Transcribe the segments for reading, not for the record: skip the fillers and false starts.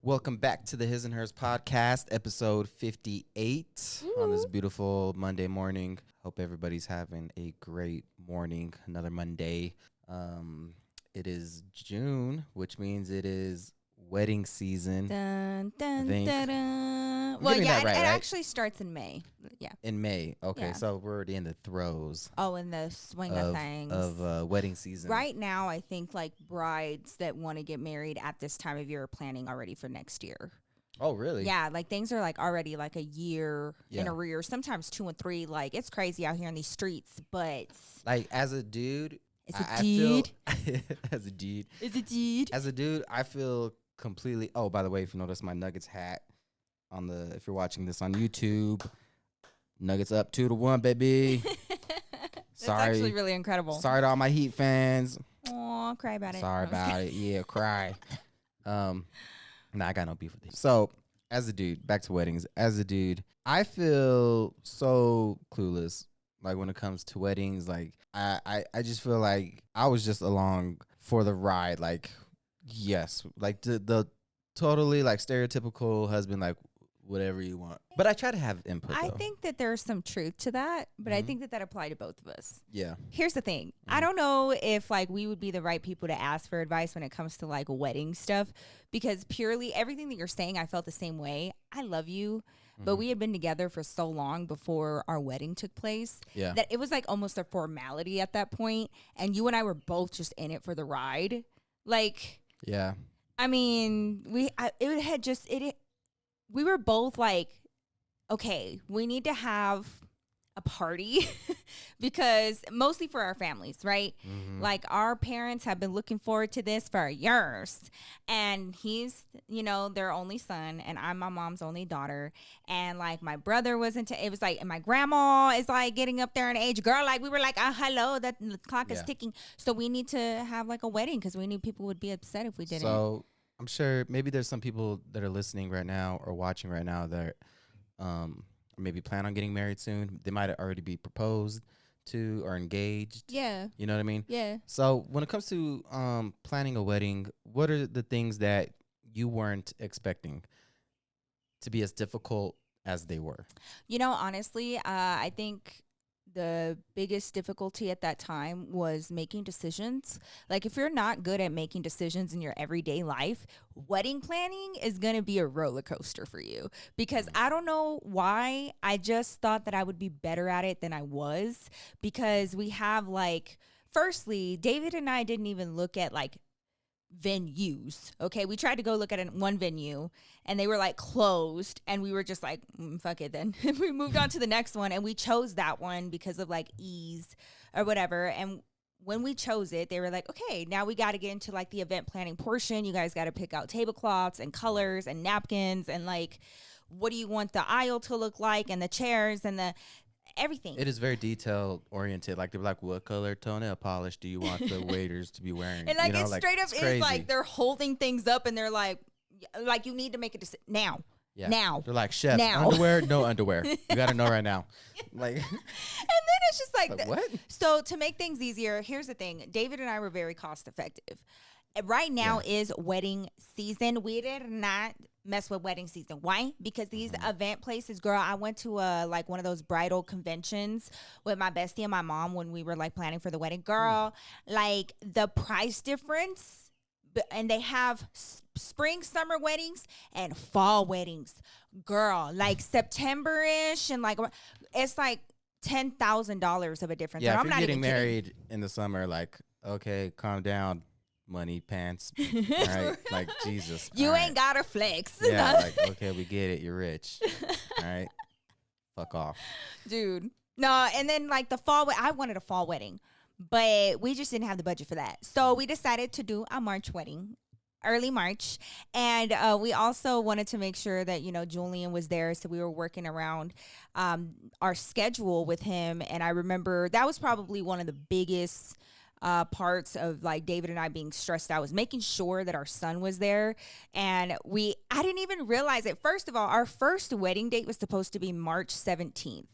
Welcome back to the His and Hers podcast, episode 58 on this beautiful Monday morning. Hope everybody's having a great morning, another Monday. It is June, which means it is wedding season. Dun, dun, I think. dun, dun. I'm Well, getting yeah, that right, it right? actually starts in May. Yeah. In May. Okay, Yeah. so we're already in the throes Oh, in the swing of things. of wedding season. Right now, I think like brides that want to get married at this time of year are planning already for next year. Oh, really? Yeah, like things are like already like a year in Yeah. arrears, sometimes 2 and 3. Like it's crazy out here in these streets, but Like, as a dude, it's a I feel dude. as a dude, It's a dude. As a dude, I feel completely. Oh, by the way, if you notice my Nuggets hat if you're watching this on YouTube, Nuggets up 2-1, baby. That's Sorry, actually really incredible. sorry to all my Heat fans. Aw, cry about it. Sorry No, I'm just about it. Yeah, cry. Nah, I got no beef with you. So, as a dude, back to weddings. As a dude, I feel so clueless. Like when it comes to weddings, like I just feel like I was just along for the ride. Like, yes, like the totally like stereotypical husband, like whatever you want. But I try to have input. I though. think that there's some truth to that, but I Mhm. think that applied to both of us. Yeah. Here's the thing. I Mhm. don't know if like we would be the right people to ask for advice when it comes to like wedding stuff, because purely everything that you're saying, I felt the same way. I love you, but we had been together for so long before our wedding took place Yeah. that it was like almost a formality at that point, and you and I were both just in it for the ride. Like, Yeah. I mean, we were both like, okay, we need to have a party because mostly for our families, right? Mhm. Like our parents have been looking forward to this for years, and he's, their only son, and I'm my mom's only daughter. And like my brother it was like, and my grandma is like getting up there in age, girl. Like we were like, hello, that the clock is Yeah. ticking. So we need to have like a wedding because we knew people would be upset if we didn't. So I'm sure maybe there's some people that are listening right now or watching right now that maybe plan on getting married soon. They might already be proposed to or engaged. Yeah. You know what I mean? Yeah. So when it comes to planning a wedding, what are the things that you weren't expecting to be as difficult as they were? Honestly, I think the biggest difficulty at that time was making decisions. Like if you're not good at making decisions in your everyday life, wedding planning is going to be a roller coaster for you, because I don't know why. I just thought that I would be better at it than I was, because we have like, firstly, David and I didn't even look at like venues. Okay, we tried to go look at one venue and they were like closed, and we were just like, fuck it then. We moved on to the next one, and we chose that one because of like ease or whatever. And when we chose it, they were like, okay, now we got to get into like the event planning portion. You guys got to pick out tablecloths and colors and napkins, and like, what do you want the aisle to look like, and the chairs and the everything. It is very detail oriented. Like they're like, what color toenail polish do you want the waiters to be wearing? And like, you know, it's straight up it's is crazy. like they're holding things up and they're like you need to make a decision now. Yeah. Now. They're like, chef, Now. underwear, no underwear. You got to know right now. Like, And then it's just like, what? So to make things easier, here's the thing. David and I were very cost effective. Right now is wedding season. We did not mess with wedding season. Why? Because these event places, girl, I went to like one of those bridal conventions with my bestie and my mom when we were like planning for the wedding. Girl, like the price difference, and they have spring, summer weddings and fall weddings. Girl, like September-ish, and like it's like $10,000 of a difference. Yeah, And if I'm you're not getting even kidding. married in the summer, like, okay, calm down, money pants. All right, like, Jesus. You all ain't gotta flex. Yeah, like, okay, we get it. You're rich. All right, fuck off. Dude. No, and then like the fall, I wanted a fall wedding, but we just didn't have the budget for that. So we decided to do a March wedding, early March. And we also wanted to make sure that, Julian was there. So we were working around our schedule with him. And I remember that was probably one of the biggest parts of like David and I being stressed out, was making sure that our son was there. And I didn't even realize it. First of all, our first wedding date was supposed to be March 17th.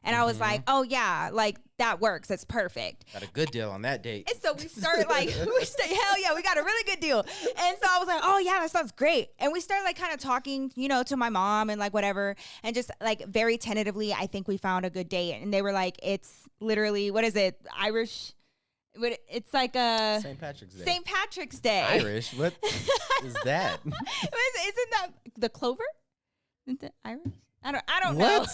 And I was like, oh yeah, like that works. That's perfect. Got a good deal on that date. And so we start like, hell yeah, we got a really good deal. And so I was like, oh yeah, that sounds great. And we started like kind of talking, you know, to my mom and like whatever. And just like very tentatively, I think we found a good date. And they were like, it's literally, what is it? Irish. It's like a St. Patrick's Day. St. Patrick's Day. Irish? What is that? Isn't that the clover? Isn't it Irish? I don't What? know.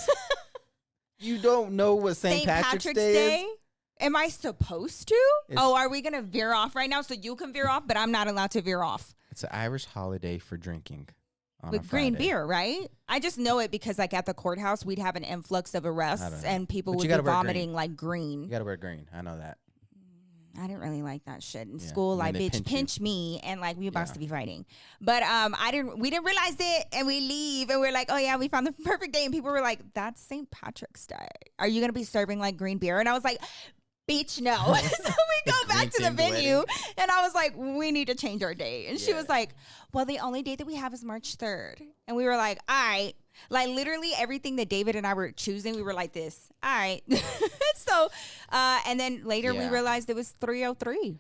You don't know what St. Patrick's Day is? Am I supposed to? Are we gonna veer off right now so you can veer off, but I'm not allowed to veer off? It's an Irish holiday for drinking. With green beer, right? I just know it because like at the courthouse we'd have an influx of arrests and people would be vomiting like green. You gotta wear green. I know that. I didn't really like that shit in school. Like, bitch, pinch me, and like we about to be fighting. But we didn't realize it, and we leave, and we're like, oh yeah, we found the perfect day, and people were like, that's St. Patrick's Day. Are you gonna be serving like green beer? And I was like, bitch, no. So we go back to the venue, and I was like, we need to change our date. And she was like, well, the only date that we have is March 3rd. And we were like, all right. Like literally everything that David and I were choosing, we were like this. All right. So, and then later we realized it was 303.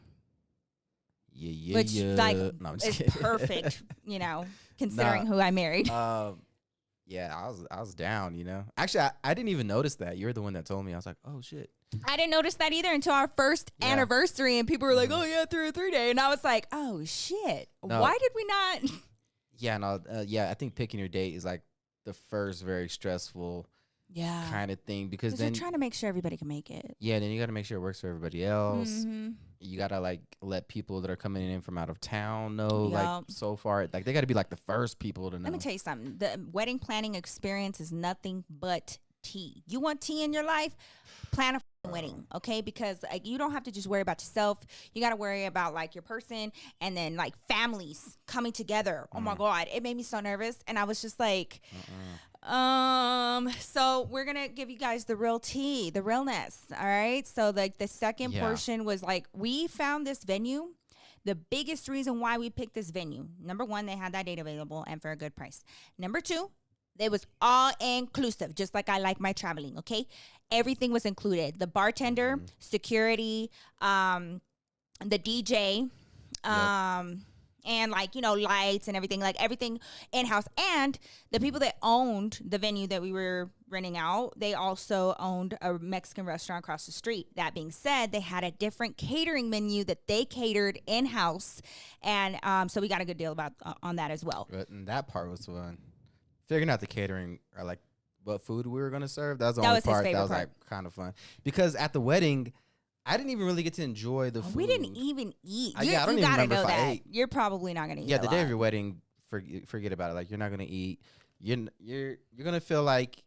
Yeah. Which like is perfect, you know, considering who I married. Yeah, I was down, you know. Actually, I didn't even notice that. You're the one that told me. I was like, oh shit. I didn't notice that either until our first anniversary, and people were like, oh yeah, 303 day. And I was like, oh shit. No. Why did we not? Yeah, no, I think picking your date is like the first very stressful kind of thing because then you're trying to make sure everybody can make it. Yeah, then you got to make sure it works for everybody else. You got to like let people that are coming in from out of town know like so far, like they got to be like the first people to know. Let me tell you something. The wedding planning experience is nothing but tea. You want tea in your life? Plan a wedding, okay? Because like you don't have to just worry about yourself. You got to worry about like your person and then like families coming together. Oh my God, it made me so nervous, and I was just like, so we're gonna give you guys the real tea, the realness. All right. So like the second portion was like we found this venue. The biggest reason why we picked this venue, number one, they had that date available and for a good price. Number two, it was all inclusive, just like I like my traveling. Okay. Everything was included. The bartender, security, the DJ, and like, you know, lights and everything, like everything in-house. And the people that owned the venue that we were renting out, they also owned a Mexican restaurant across the street. That being said, they had a different catering menu that they catered in-house. And so we got a good deal on that as well. And that part was fun. Figuring out the catering or like what food we were going to serve. That was the only part that was like kind of fun. Because at the wedding, I didn't even really get to enjoy the food. We didn't even eat. I don't even remember if I ate. You're probably not gonna eat. Yeah, the day of your wedding, forget about it. Like you're not gonna eat. You're gonna feel like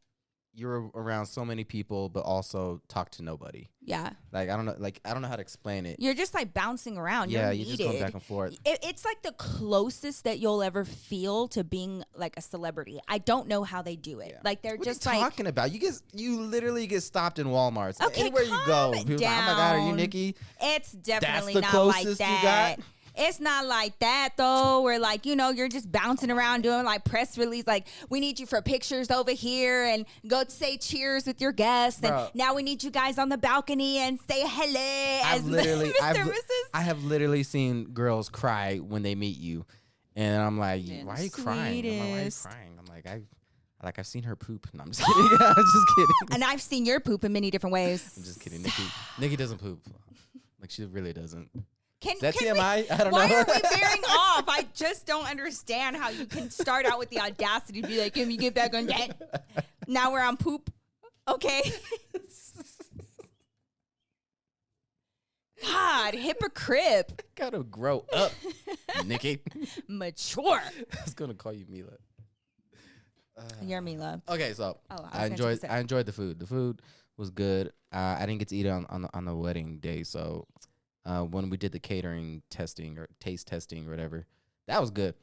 you're around so many people, but also talk to nobody. Yeah. Like I don't know how to explain it. You're just like bouncing around. Yeah, you just go back and forth. It's like the closest that you'll ever feel to being like a celebrity. I don't know how they do it. Yeah. Like they're what just are you like talking about. You literally get stopped in Walmart. Okay, anywhere you go. People down. Like, oh my God, are you Nikki? It's definitely That's the not like closest that. You got? It's not like that though, where like, you know, you're just bouncing around doing like press release, like we need you for pictures over here and go say cheers with your guests. Bro. And now we need you guys on the balcony and say hello as Mr. and Mrs. I have literally seen girls cry when they meet you. And I'm like, why are you crying? I'm like, why are you crying? I'm like, I've seen her poop. No, I'm just kidding. I'm just kidding. And I've seen your poop in many different ways. I'm just kidding. Nikki doesn't poop. Like she really doesn't. Is that TMI? I don't know. Why are we veering off? I just don't understand how you can start out with the audacity to be like, can we get back on that? Now we're on poop. Okay. God, hypocrite. Gotta grow up, Nikki. Mature. I was gonna call you Mila. You're Mila. Okay, so I enjoyed the food. The food was good. I didn't get to eat it on the wedding day, so when we did the catering testing or taste testing or whatever, that was good.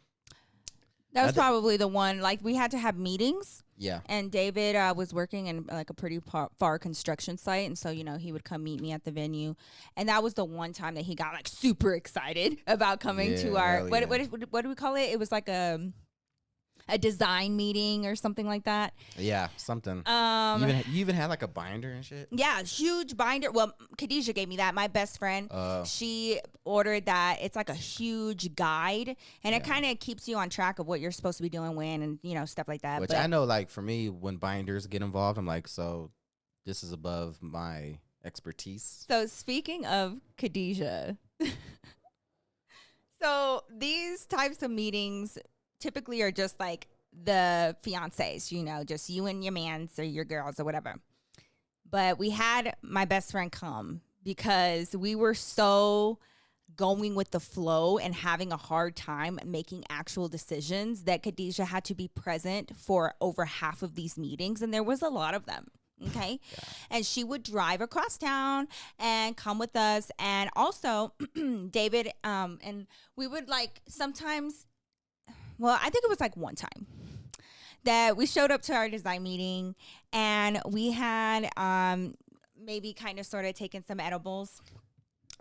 That was probably the one. Like we had to have meetings. Yeah. And David was working in like a pretty far construction site, and so you know he would come meet me at the venue, and that was the one time that he got like super excited about coming to our what do we call it? It was like a a design meeting or something like that. Yeah, something. You even had like a binder and shit. Yeah, huge binder. Well, Khadijah gave me that. My best friend, she ordered that. It's like a huge guide, and it kind of keeps you on track of what you're supposed to be doing when, and stuff like that. Which I know, like for me, when binders get involved, I'm like, so this is above my expertise. So speaking of Khadijah, so these types of meetings typically are just like the fiancés, just you and your mans or your girls or whatever. But we had my best friend come because we were so going with the flow and having a hard time making actual decisions that Khadijah had to be present for over half of these meetings. And there was a lot of them. Okay. Yeah. And she would drive across town and come with us. And also David, and we would like sometimes, well, I think it was like one time that we showed up to our design meeting and we had maybe kind of sort of taken some edibles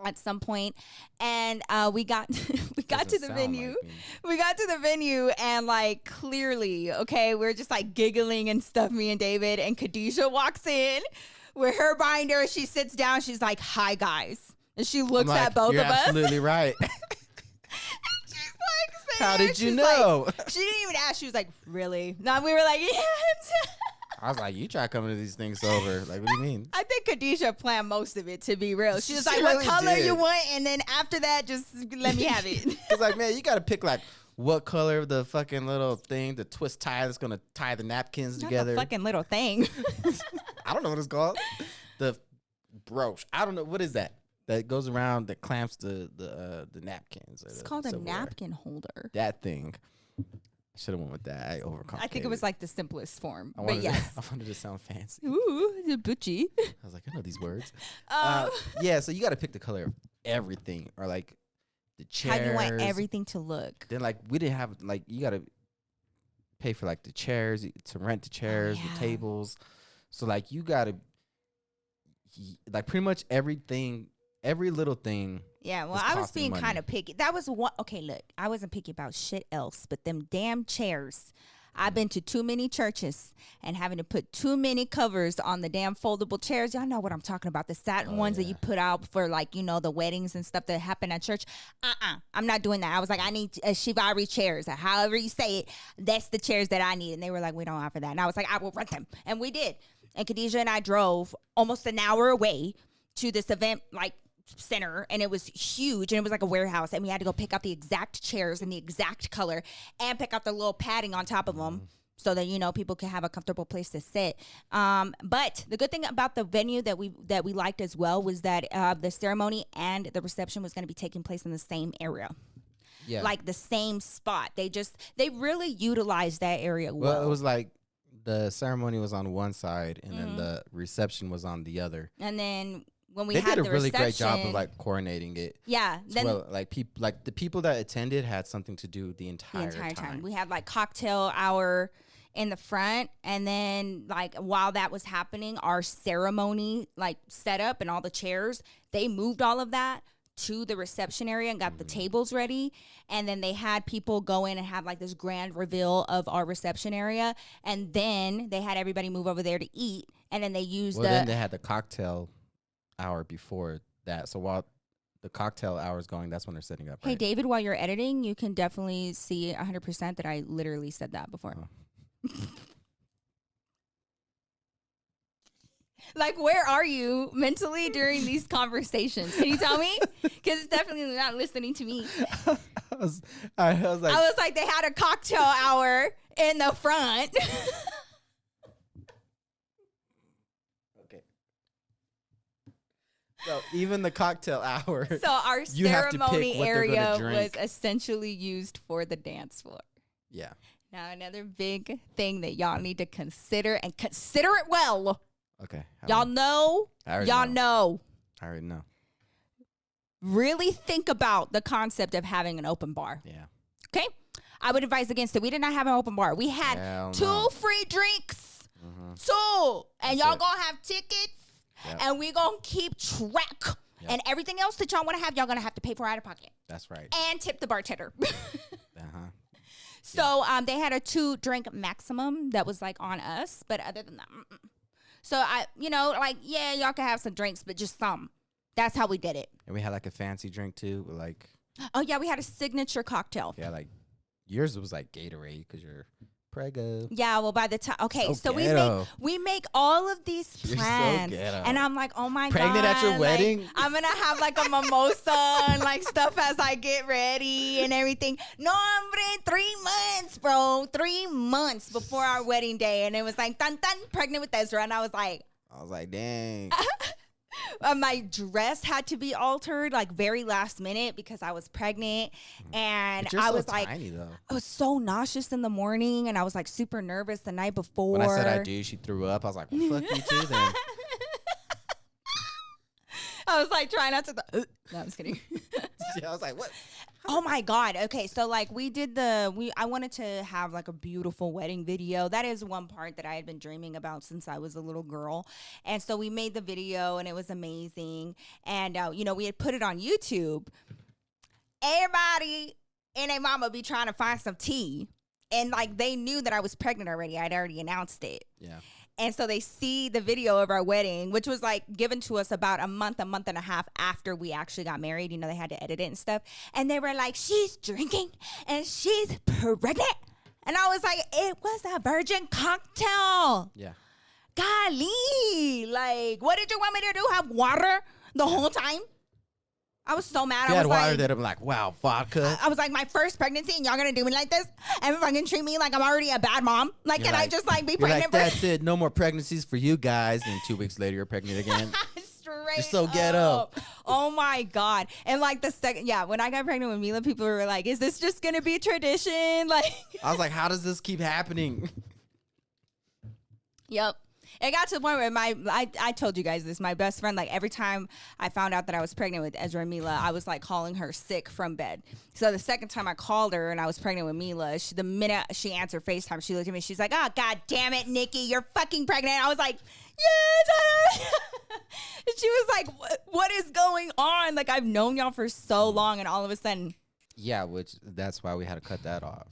at some point, and we got to the venue. We got to the venue, and like clearly, okay, we're just like giggling and stuff. Me and David, and Khadijah walks in with her binder. She sits down. She's like, "Hi guys," and she looks at both of us. You're absolutely right. She's like, "How did you know?" Like, she didn't even ask. She was like, "Really?" No, we were like, "Yes." I was like, you try coming to these things sober. Like, what do you mean? I think Khadijah planned most of it, to be real. She was like, really what color did. you want? And then after that, just let me have it. It's like, man, you got to pick like what color of the fucking little thing, the twist tie that's going to tie the napkins together. Not the fucking little thing. I don't know what it's called. The brooch. I don't know. What is that? That goes around that clamps the napkins. It's called a napkin holder. That thing. Should have went with that. I overcomplicated. I think it was like the simplest form. I wanted to sound fancy. Ooh, the butchie. I was like, I know these words. Yeah, so you got to pick the color of everything, or like the chairs. How you want everything to look. Then like we didn't have like you got to pay for like the chairs, to rent the chairs, the tables. So like you got to like pretty much everything, every little thing. Yeah, well, I was being kind of picky. That was one. Okay, look, I wasn't picky about shit else, but them damn chairs. I've been to too many churches and having to put too many covers on the damn foldable chairs. Y'all know what I'm talking about. The satin ones that you put out for like, the weddings and stuff that happen at church. I'm not doing that. I was like, I need Shivari chairs. However you say it, that's the chairs that I need. And they were like, we don't offer that. And I was like, I will rent them. And we did. And Khadijah and I drove almost an hour away to this event, like, center, and it was huge, and it was like a warehouse, and we had to go pick out the exact chairs and the exact color and pick out the little padding on top of them so that people can have a comfortable place to sit. But the good thing about the venue that we liked as well was that the ceremony and the reception was going to be taking place in the same area. Yeah, like the same spot. They really utilized that area well. Well, it was like the ceremony was on one side and then the reception was on the other, and then when we they had did a really great reception, job of like coordinating it. Yeah. Then like the people that attended had something to do the entire time. We had like cocktail hour in the front, and then like while that was happening, our ceremony like set up and all the chairs, they moved all of that to the reception area and got the tables ready, and then they had people go in and have like this grand reveal of our reception area, and then they had everybody move over there to eat, and then they used then they had the cocktail hour before that. So while the cocktail hour is going, that's when they're setting up. Hey, right? David, while you're editing, you can definitely see 100% that I literally said that before. Like, where are you mentally during these conversations? Can you tell me? Because it's definitely not listening to me. I was like, they had a cocktail hour in the front. So even the cocktail hour. So our ceremony area was essentially used for the dance floor. Yeah. Now another big thing that y'all need to consider, and consider it well. Okay. Y'all know. Y'all know. I already know. Really think about the concept of having an open bar. Yeah. Okay. I would advise against it. We did not have an open bar. We had two free drinks. Two. And y'all gonna have tickets. Yep. And we're going to keep track. Yep. And everything else that y'all want to have, y'all going to have to pay for out of pocket. That's right. And tip the bartender. So they had a 2-drink maximum that was like on us, but other than that, so I, like, yeah, y'all can have some drinks, but just some. That's how we did it. And we had like a fancy drink too, like. Oh yeah, we had a signature cocktail. Yeah, like yours was like Gatorade because you're prego. Yeah, well, by the time, okay, so we make all of these plans, and I'm like, oh my Pregnant god, at your wedding? Like, I'm gonna have like a mimosa and like stuff as I get ready and everything. No, hombre, 3 months, bro, 3 months before our wedding day, and it was like, dun dun, pregnant with Ezra, and I was like, dang. My dress had to be altered like very last minute because I was pregnant, and I was like, tiny, though. I was so nauseous in the morning, and I was like super nervous the night before. When I said I do, she threw up. I was like, well, fuck you too then. I was like trying not to. No, I'm just kidding. Yeah, I was like, what? Oh my god. Okay, so like I wanted to have like a beautiful wedding video. That is one part that I had been dreaming about since I was a little girl. And so we made the video and it was amazing. And we had put it on YouTube. Everybody and their mama be trying to find some tea. And like they knew that I was pregnant already. I'd already announced it. Yeah. And so they see the video of our wedding, which was like given to us about a month and a half after we actually got married. They had to edit it and stuff. And they were like, she's drinking and she's pregnant. And I was like, it was a virgin cocktail. Yeah. Golly. Like, what did you want me to do? Have water the whole time? I was so mad. If you had water like, that I'm like, wow, vodka. I was like, my first pregnancy, and y'all gonna do me like this and fucking treat me like I'm already a bad mom? Like, can I just like be pregnant? Like, that's it. No more pregnancies for you guys. And 2 weeks later, you're pregnant again. You're so ghetto. Oh my god! And like the second, when I got pregnant with Mila, people were like, "Is this just gonna be tradition?" Like, I was like, "How does this keep happening?" Yep. It got to the point where I told you guys this, my best friend, like every time I found out that I was pregnant with Ezra and Mila, I was like calling her sick from bed. So the second time I called her and I was pregnant with Mila, the minute she answered FaceTime, she looked at me, she's like, oh, God damn it, Nikki, you're fucking pregnant. I was like, yes. And she was like, what is going on? Like, I've known y'all for so long, and all of a sudden. Yeah, that's why we had to cut that off.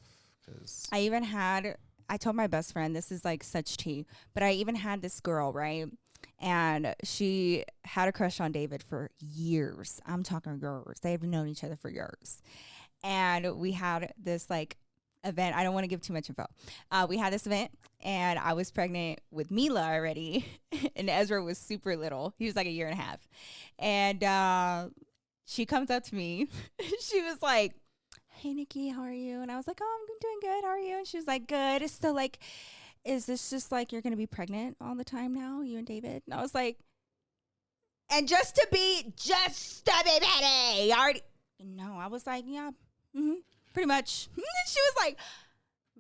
I told my best friend, this is like such tea, but I even had this girl, right? And she had a crush on David for years. I'm talking years. They've known each other for years. And we had this like event. I don't want to give too much info. We had this event and I was pregnant with Mila already. And Ezra was super little. He was like 1.5 years. And she comes up to me. She was like, hey, Nikki, how are you? And I was like, oh, I'm doing good. How are you? And she was like, good. So, like, is this just like you're going to be pregnant all the time now, you and David? And I was like, and just to be petty. Already. No, I was like, yeah, pretty much. And she was like,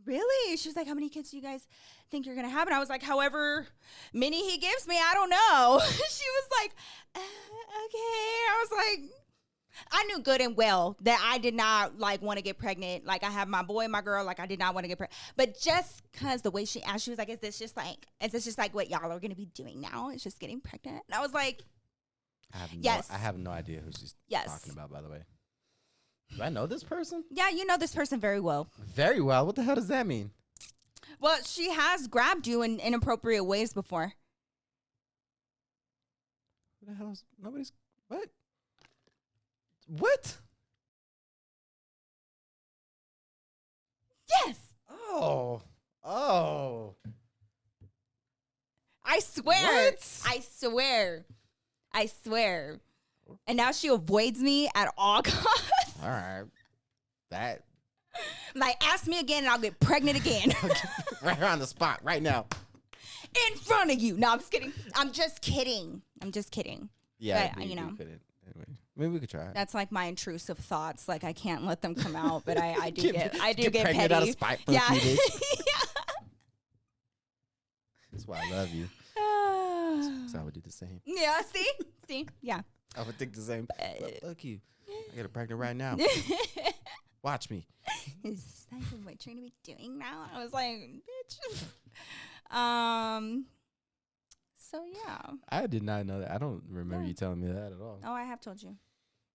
really? She was like, how many kids do you guys think you're going to have? And I was like, however many he gives me, I don't know. She was like, okay. I was like, I knew good and well that I did not like want to get pregnant. Like I have my boy and my girl. Like I did not want to get pregnant. But just because the way she asked, she was like, is this just like what y'all are going to be doing now? It's just getting pregnant. And I was like, I have no idea who she's talking about, by the way. Do I know this person? Yeah, you know this person very well. Very well? What the hell does that mean? Well, she has grabbed you in inappropriate ways before. What the hell is nobody's what? What? Yes. Oh. I swear. What? I swear. And now she avoids me at all costs. All right. That. Like, ask me again and I'll get pregnant again. Right on the spot, right now. In front of you. No, I'm just kidding. I'm just kidding. Yeah, but, you couldn't. Anyway, maybe we could try it. That's like my intrusive thoughts. Like I can't let them come out, but I do get pregnant petty. Out of spite for a few days. That's why I love you. So I would do the same. Yeah. See. Yeah. I would think the same. Fuck you. I get her pregnant right now. Watch me. Is that what you're gonna be doing now? I was like, bitch. So yeah. I did not know that. I don't remember you telling me that at all. Oh, I have told you.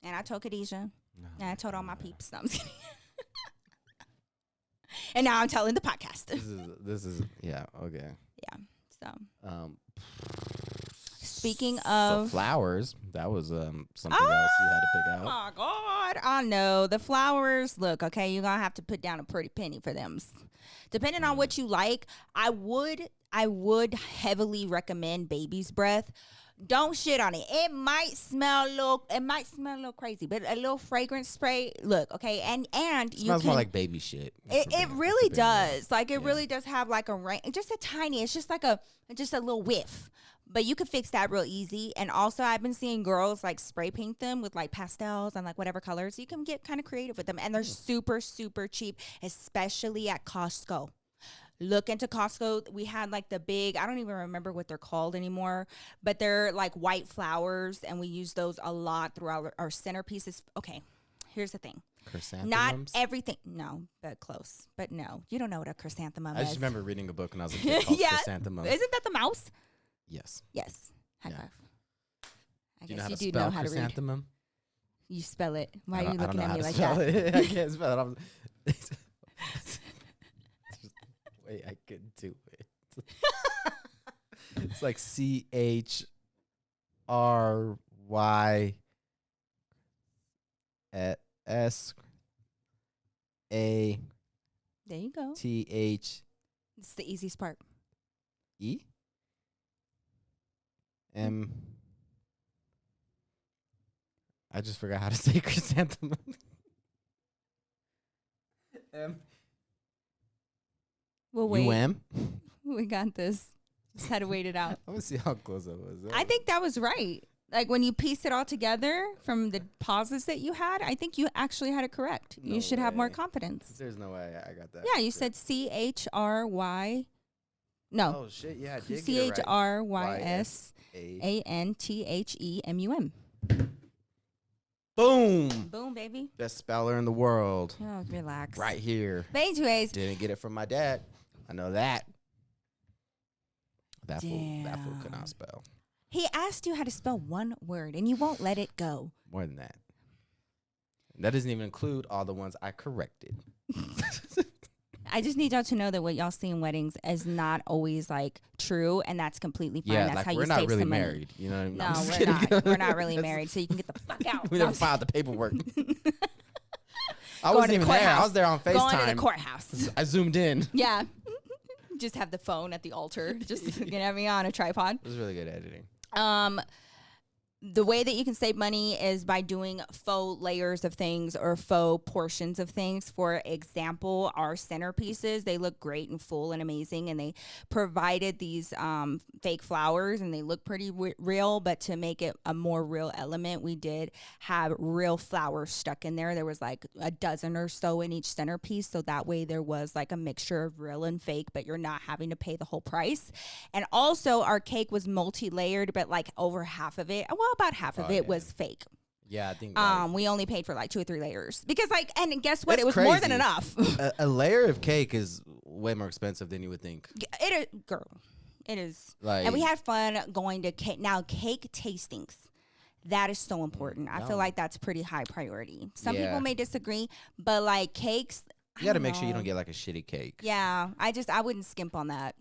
And I told Khadijah. No, and I told all my peeps. No, I'm just kidding. And now I'm telling the podcast. This is yeah, okay. Yeah. So Um speaking so of flowers, that was something else you had to pick oh out. my God. I know. The flowers, look, okay, you're gonna have to put down a pretty penny for them. Depending on what you like, I would heavily recommend baby's breath. Don't shit on it. It might smell a little crazy, but a little fragrance spray. Look, okay, and It you smells can. more like baby shit. It really does. Like it Yeah. really does have like a rain, just a tiny. It's just like a little whiff. But you can fix that real easy. And also, I've been seeing girls like spray paint them with like pastels and like whatever colors. You can get kind of creative with them, and they're super super cheap, especially at Costco. Look into Costco. We had like the big, I don't even remember what they're called anymore, but they're like white flowers, and we use those a lot throughout our centerpieces. Okay, here's the thing. Chrysanthemums? Not everything. No, but close. But no, you don't know what a chrysanthemum I is. just remember reading a book when I was a kid called Yeah. Chrysanthemum. Isn't that the mouse? Yes. Yes. High Yeah. five. I Do you know guess how you to do spell know how to read. chrysanthemum? You spell it. Why I are you don't looking know at how me to like spell that? it. I can't spell it. There's just the way I could do it. It's like CHRY at S A There you go. THE. It's the easiest part. I just forgot how to say chrysanthemum. We'll wait. UM. We got this. Just had to wait it out. I'm gonna see how close I was. I think that was right. Like when you piece it all together from the pauses that you had, I think you actually had it correct. No You should have more way. confidence. There's no way I got that. Yeah, you said CHRY. No, Oh shit! Yeah, I did get it right. CHRYSANTHEMUM. Boom! Boom, baby. Best speller in the world. Oh, relax. Right here. But anyways, Didn't get it from my dad. I know that. That fool could Damn. not spell. he asked you how to spell one word, and you won't let it go. More than that. That doesn't even include all the ones I corrected. I just need y'all to know that what y'all see in weddings is not always like true, and that's completely fine. Yeah, That's like how we're you not save really some money. married. You know what I mean? No, I'm just we're kidding. not. We're not really That's- married, so you can get the fuck out. We never filed the paperwork. I Going wasn't to even the there. I courthouse. was there on Going to the FaceTime. courthouse. I zoomed in. Yeah. Just have the phone at the altar. Just get me on a tripod. It was really good editing. The way that you can save money is by doing faux layers of things or faux portions of things. For example, our centerpieces, they look great and full and amazing, and they provided these fake flowers, and they look pretty real, but to make it a more real element, we did have real flowers stuck in there. There was like a dozen or so in each centerpiece, so that way there was like a mixture of real and fake, but you're not having to pay the whole price. And also our cake was multi-layered, but like over half of it, well, about half of it was fake. Yeah, I think. We only paid for like 2 or 3 layers because, like, and guess what? That's It was more than crazy. enough. a layer of cake is way more expensive than you would think. It is, girl. It is. Like, And we had fun going to cake. Now, cake tastings. That is so important. I feel like that's pretty high priority. Some Yeah. people may disagree, but like cakes, you got to make sure you don't get like a shitty cake. Yeah, I wouldn't skimp on that.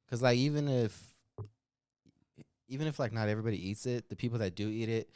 Because like even if like not everybody eats it, the people that do eat it,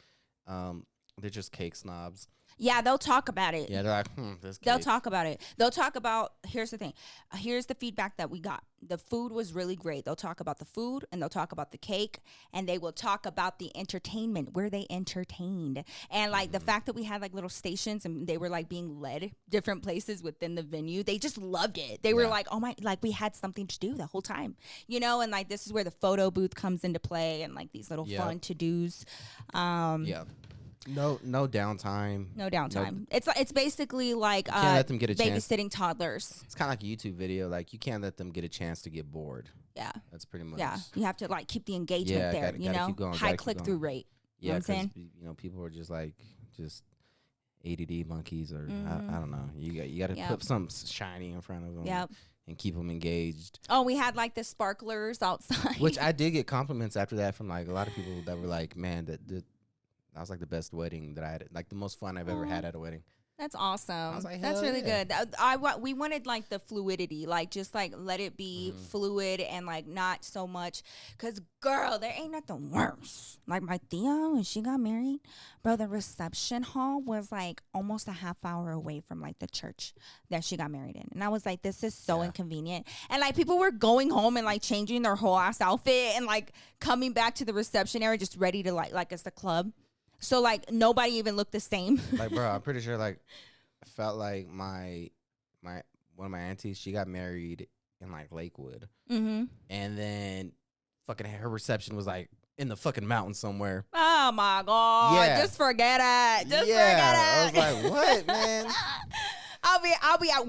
they're just cake snobs. Yeah, they'll talk about it. Yeah, they're like, this cake. They'll talk about it. They'll talk about, here's the thing. Here's the feedback that we got. The food was really great. They'll talk about the food, and they'll talk about the cake, and they will talk about the entertainment, where they entertained. And like the fact that we had like little stations and they were like being led different places within the venue. They just loved it. They were like, oh my, like we had something to do the whole time, you know? And like, this is where the photo booth comes into play and like these little fun to-dos. Yeah. No downtime. No downtime. It's basically like can't let them get a chance. babysitting toddlers. It's kind of like a YouTube video. Like you can't let them get a chance to get bored. Yeah. That's pretty much. Yeah. You have to like keep the engagement Yeah, there, gotta keep going, high gotta keep click-through going. rate. Yeah, You know what I'm saying? you know, people are just ADD monkeys, or I don't know. You got to put something shiny in front of them. Yep. And keep them engaged. Oh, we had like the sparklers outside. Which I did get compliments after that from like a lot of people that were like, man, that was like the best wedding that I had, like the most fun I've ever had at a wedding. That's awesome. was like, That's hell really yeah. good. We wanted like the fluidity, like just like let it be fluid and like not so much. Cause girl, there ain't nothing worse. Like my Thea, when she got married, bro, the reception hall was like almost a half hour away from like the church that she got married in. And I was like, this is so inconvenient. And like people were going home and like changing their whole ass outfit and like coming back to the reception area just ready to like it's the club. So like nobody even looked the same. Like, bro, I'm pretty sure like I felt like my one of my aunties, she got married in like Lakewood, and then fucking her reception was like in the fucking mountains somewhere. Oh my god! Yeah. Just forget it. Just forget I it. was like, what, man? I'll be at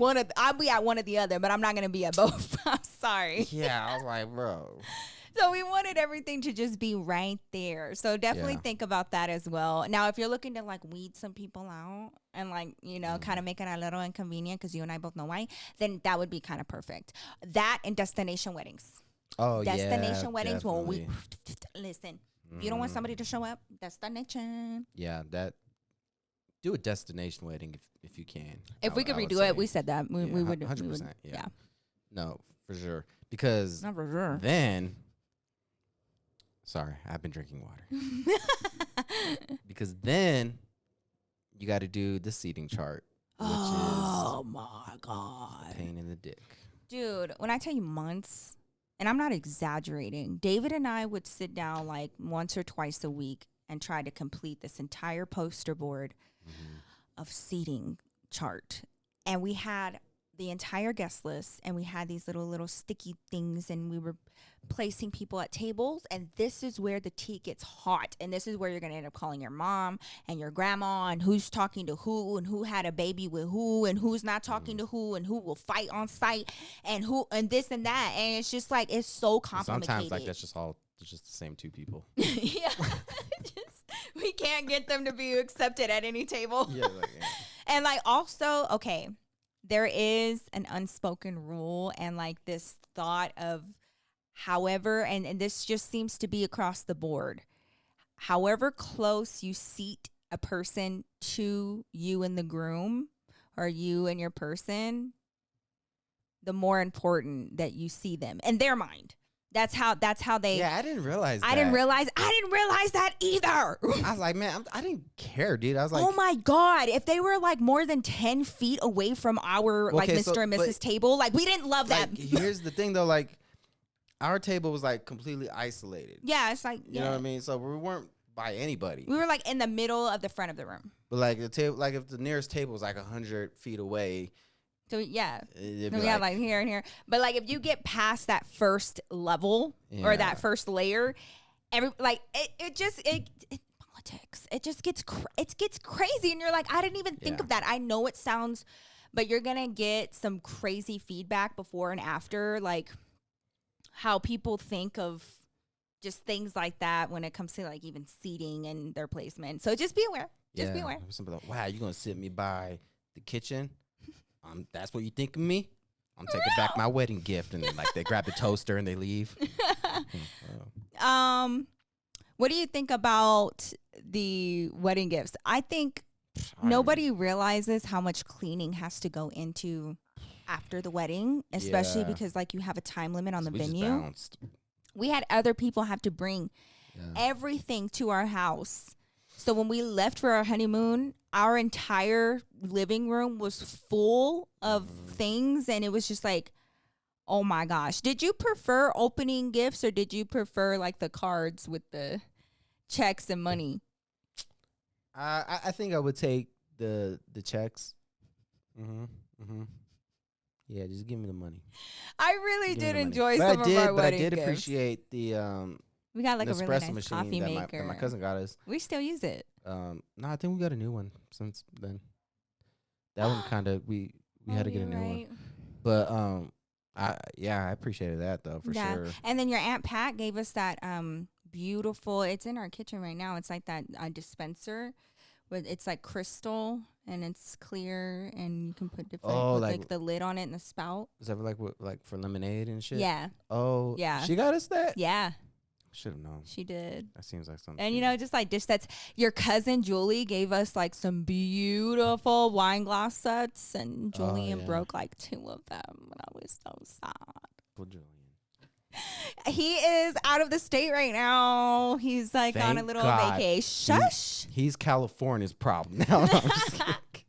one of the other, but I'm not gonna be at both. I'm sorry. Yeah, I was like, bro. So we wanted everything to just be right there. So definitely think about that as well. Now, if you're looking to like weed some people out and like, you know, kind of make it a little inconvenient because you and I both know why, then that would be kind of perfect. That and destination weddings. Oh, Destination weddings. Well, definitely. listen, if you don't want somebody to show up, destination. Yeah, that. Do a destination wedding if you can. If we could redo it, we said that. We would. 100%. Yeah. Yeah. No, for sure. Because Not for sure. then. Sorry, I've been drinking water. Because then you got to do the seating chart, which Oh my is god, a pain in the dick. dude! When I tell you months, and I'm not exaggerating, David and I would sit down like once or twice a week and try to complete this entire poster board of seating chart, and we had the entire guest list, and we had these little sticky things, and we were placing people at tables, and this is where the tea gets hot, and this is where you're going to end up calling your mom and your grandma, and who's talking to who, and who had a baby with who, and who's not talking to who, and who will fight on site, and who, and this and that, and it's just like, it's so complicated. Sometimes like that's just the same two people. Yeah. We can't get them to be accepted at any table. Yeah. And like also, okay, there is an unspoken rule and like this thought of however, and this just seems to be across the board, however close you seat a person to you and the groom or you and your person, the more important that you see them in their mind. That's how they. Yeah, I didn't realize that. I didn't realize that either. I was like, man, I didn't care, dude. I was like, oh my god, if they were like more than 10 feet away from our like Mr. and Mrs. table, like we didn't love like, that. Here's the thing though, like our table was like completely isolated. Yeah, it's like You know what I mean? So we weren't by anybody. We were like in the middle of the front of the room. But like the table, like if the nearest table was like 100 feet away. So yeah, it'd we be have like here and here. But like if you get past that first level or that first layer, it politics. It just gets crazy, and you're like, I didn't even think of that. I know it sounds, but you're gonna get some crazy feedback before and after, like how people think of just things like that when it comes to like even seating and their placement. So just be aware. Just be aware. Somebody like, wow, you gonna sit me by the kitchen? That's what you think of me? I'm taking back my wedding gift, and then like they grab the toaster and they leave. What do you think about the wedding gifts? I think nobody realizes how much cleaning has to go into after the wedding, especially because like you have a time limit on the venue. We had other people have to bring everything to our house. So when we left for our honeymoon, our entire living room was full of things, and it was just like, oh my gosh. Did you prefer opening gifts, or did you prefer like the cards with the checks and money? I think I would take the checks. Yeah, just give me the money. I really did enjoy some of our wedding gifts. But I did appreciate the we got like a really nice machine coffee that maker. my cousin got us. We still use it. No, I think we got a new one since that one kind of we had to get a new one. But I appreciated that though for sure. And then your Aunt Pat gave us that beautiful. It's in our kitchen right now. It's like that dispenser, but it's like crystal and it's clear, and you can put different like the lid on it and the spout. Is that like for lemonade and shit? Yeah. Oh yeah. She got us that. Yeah. should have known. She did. That seems like something. And, you know, just that's your cousin Julie gave us like some beautiful wine glass sets, and Julian broke like 2 of them. And I was so sad. Well, Julian. He is out of the state right now. He's like on a little vacation. Shush. He's California's problem now. No, I'm just kidding.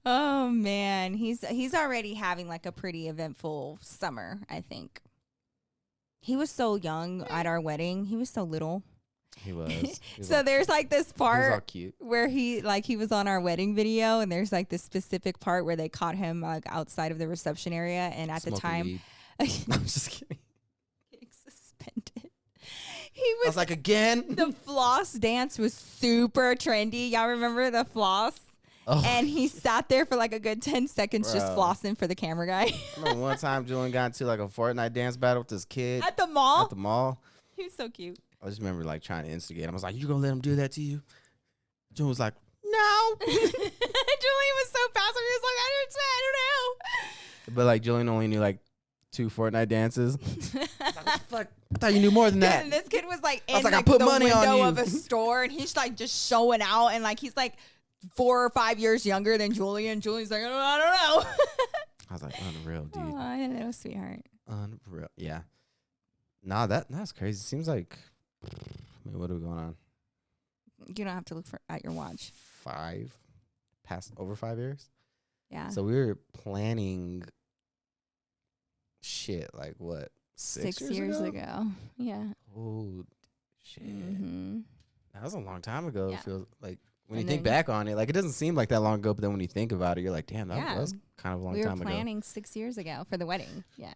Oh man, he's already having like a pretty eventful summer, I think. He was so young at our wedding. He was so little. He was. So there's like this part all cute. where he was on our wedding video, and there's like this specific part where they caught him like outside of the reception area, and at the time weed. I'm just kidding. Getting suspended. I was like, again? The floss dance was super trendy. Y'all remember the floss? Oh. And he sat there for like a good 10 seconds just flossing for the camera guy. I remember one time Julian got into like a Fortnite dance battle with this kid. At the mall? At the mall. He was so cute. I just remember like trying to instigate him. I was like, you gonna let him do that to you? Julian was like, no. Julian was so passive. He was like, I don't know. But like Julian only knew like 2 Fortnite dances. Like, fuck, I thought you knew more than that. And this kid was like in I put the money window on of a store, and he's like just showing out, and like he's like 4 or 5 years younger than Julian. Julian's like, I don't know. I was like, unreal, dude. Oh, I know, sweetheart. Unreal. Yeah. Nah, that's crazy. Seems like, what are we going on? You don't have to look at your watch. Over 5 years? Yeah. So we were planning shit, like what? 6 years ago. Yeah. Oh, shit. Mm-hmm. That was a long time ago. Yeah. It feels like when you think back on it, like it doesn't seem like that long ago, but then when you think about it, you're like, damn, that was kind of a long time ago. We were planning 6 years ago for the wedding. Yeah.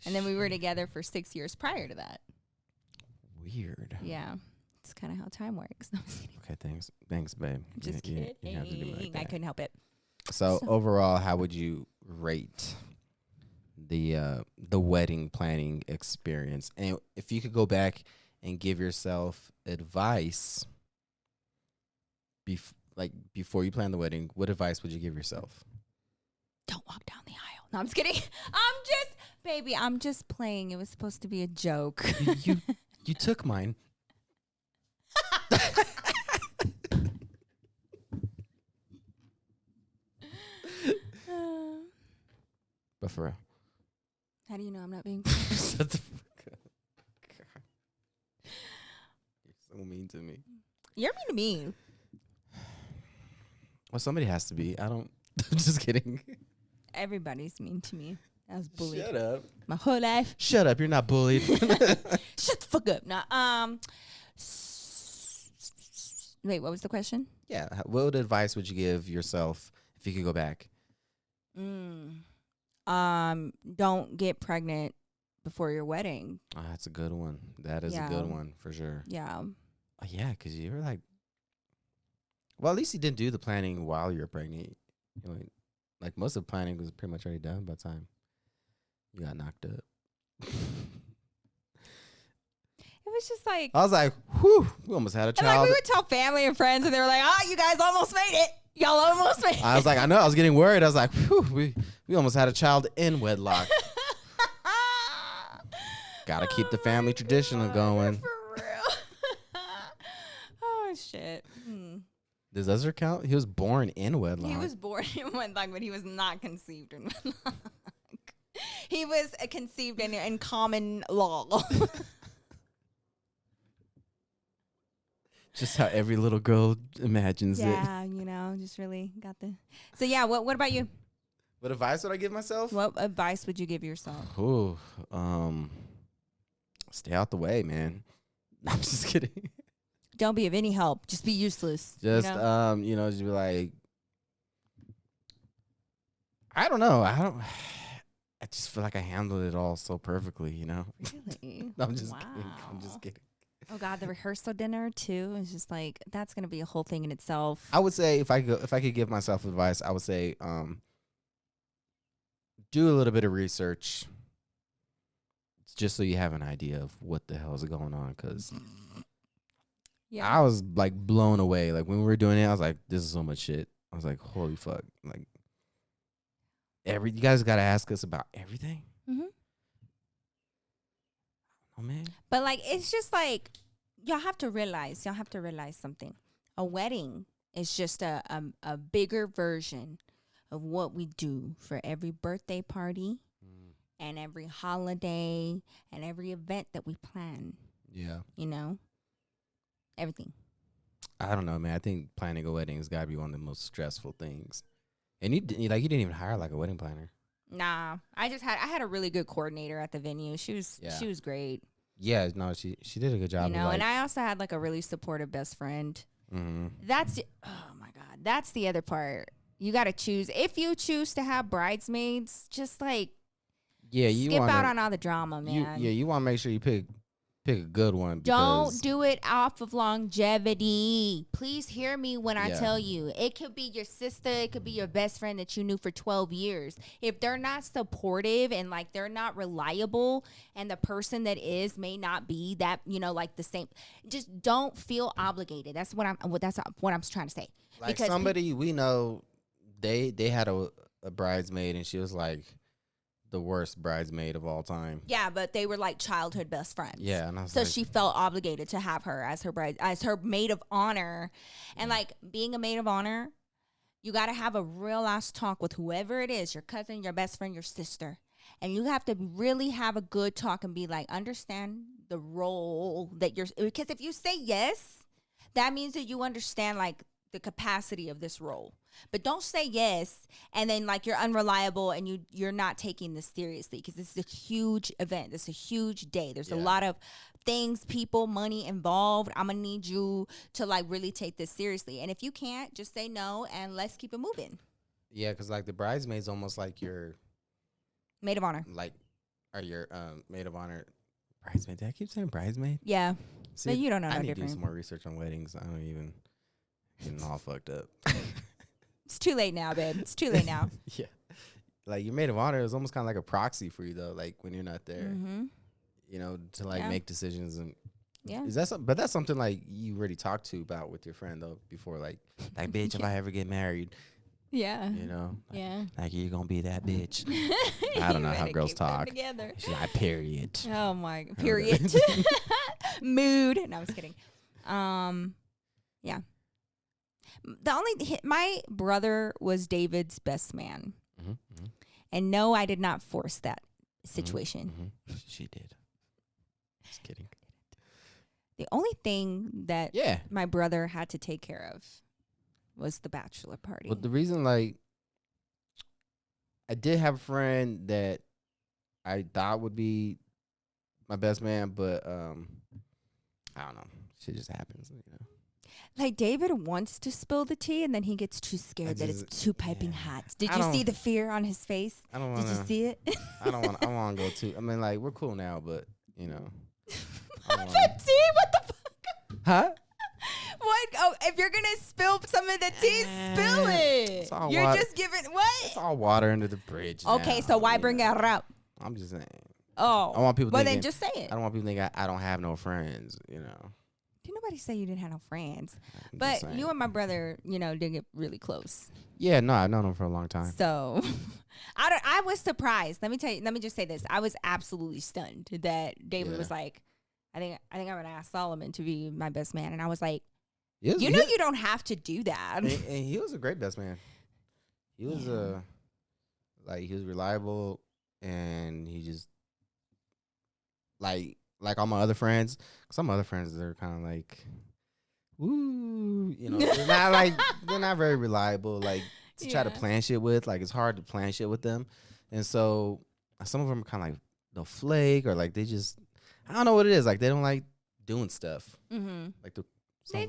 And then we were together for 6 years prior to that. Weird. Yeah. It's kind of how time works. Okay, thanks, babe. Just kidding. You have to do me like that. I couldn't help it. So overall, how would you rate the wedding planning experience? And if you could go back and give yourself advice, before you plan the wedding, what advice would you give yourself? Don't walk down the aisle. No, I'm just kidding. I'm just playing. It was supposed to be a joke. You took mine. But for real. How do you know I'm not being Shut the fuck up. God. You're so mean to me. You're mean to me. Well, somebody has to be. I'm just kidding. Everybody's mean to me. I was bullied. Shut up. My whole life. Shut up. You're not bullied. Shut the fuck up. Nah, wait, what was the question? Yeah. What advice would you give yourself if you could go back? Don't get pregnant before your wedding. Oh, that's a good one. That is a good one for sure. Yeah. Yeah, because you were like, well, at least you didn't do the planning while you were pregnant. You know, like most of the planning was pretty much already done by the time you got knocked up. It was just like, I was like, whew, we almost had a child. And like we would tell family and friends, and they were like, "Oh, you guys almost made it. Y'all almost made it." I was like, I know. I was getting worried. I was like, whew, we almost had a child in wedlock. Got to keep the family tradition going. For real. Oh shit. Does Ezra count? He was born in wedlock. He was born in wedlock, but he was not conceived in wedlock. He was conceived in common law. Just how every little girl imagines it. Yeah, you know, just really got the. So yeah, what about you? What advice would I give myself? What advice would you give yourself? Ooh, stay out the way, man. I'm just kidding. Don't be of any help. Just be useless. Just just be like, I don't know. I just feel like I handled it all so perfectly, you know. Really? I'm just kidding. I'm just kidding. Oh God, the rehearsal dinner too is just like that's gonna be a whole thing in itself. I would say if I could give myself advice, I would say do a little bit of research, just so you have an idea of what the hell is going on. Because I was like blown away. Like when we were doing it, I was like, "This is so much shit." I was like, "Holy fuck!" Like you guys got to ask us about everything. Mm-hmm. Oh man. But like, it's just like y'all have to realize something. A wedding is just a bigger version of what we do for every birthday party and every holiday and every event that we plan. Yeah. You know, everything. I don't know, man. I think planning a wedding has got to be one of the most stressful things. And you didn't even hire like a wedding planner. Nah, I had a really good coordinator at the venue. She was great. Yeah, no, she did a good job. You know, and I also had like a really supportive best friend. Mm-hmm. Oh my God, that's the other part. You got to choose. If you choose to have bridesmaids, just like you skip out on all the drama, man. You want to make sure you pick a good one. Don't do it off of longevity. Please hear me when I tell you. It could be your sister. It could be your best friend that you knew for 12 years. If they're not supportive and like they're not reliable and the person that is may not be that, you know, like the same, just don't feel obligated. That's what I'm trying to say. Like because somebody we know, they had a bridesmaid and she was like the worst bridesmaid of all time. Yeah, but they were like childhood best friends. Yeah, and I was so she felt obligated to have her as her maid of honor. And like being a maid of honor, you got to have a real ass talk with whoever it is, your cousin, your best friend, your sister. And you have to really have a good talk and be like, understand the role that because if you say yes, that means that you understand like the capacity of this role. But don't say yes and then like you're unreliable and you're not taking this seriously, because this is a huge event. This is a huge day. There's a lot of things, people, money involved. I'm gonna need you to like really take this seriously. And if you can't, just say no and let's keep it moving. Yeah, because like the bridesmaid's almost like your maid of honor. Like, are your maid of honor bridesmaid? Did I keep saying bridesmaid? Yeah. See, but you don't know. I no need different. to do some more research on weddings. I don't even getting all fucked up. It's too late now, babe. It's too late now. Yeah. Like your maid of honor is almost kind of like a proxy for you though. Like when you're not there, you know, to like make decisions and is that something? But that's something like you already talked to about with your friend though before. Like bitch, if I ever get married, you know, like, like you're gonna be that bitch. I don't know how girls talk. She's like, period. Oh my, period. Mood. No, I was kidding. Yeah. My brother was David's best man. And no, I did not force that situation. She did. Just kidding. The only thing that my brother had to take care of was the bachelor party. But the reason, like, I did have a friend that I thought would be my best man, but I don't know. Shit just happens, you know. Like David wants to spill the tea, and then he gets too scared that it's too piping hot. Did you see the fear on his face? I don't want to. Did you see it? I don't want to go too. I mean, like, we're cool now, but, you know. The tea? What the fuck? Huh? What? Oh, if you're going to spill some of the tea, spill it. You're water. Just giving, what? It's all water under the bridge. Okay, now, so why bring it up? I'm just saying. Oh. I want people well, thinking, then just say it. I don't want people thinking I don't have no friends, you know. Didn't nobody say you didn't have no friends. But you and my brother, you know, did get really close. Yeah, no, I've known him for a long time. So I was surprised. Let me just say this. I was absolutely stunned that David was like, I think I'm gonna ask Solomon to be my best man. And I was like, you don't have to do that. And he was a great best man. He was he was reliable, and he just like all my other friends. Some other friends, they're kind of like, woo, you know, they're not very reliable. Like to try to plan shit with, like it's hard to plan shit with them, and so some of them are kind of like they'll flake or like they just, I don't know what it is. Like they don't like doing stuff. Like they're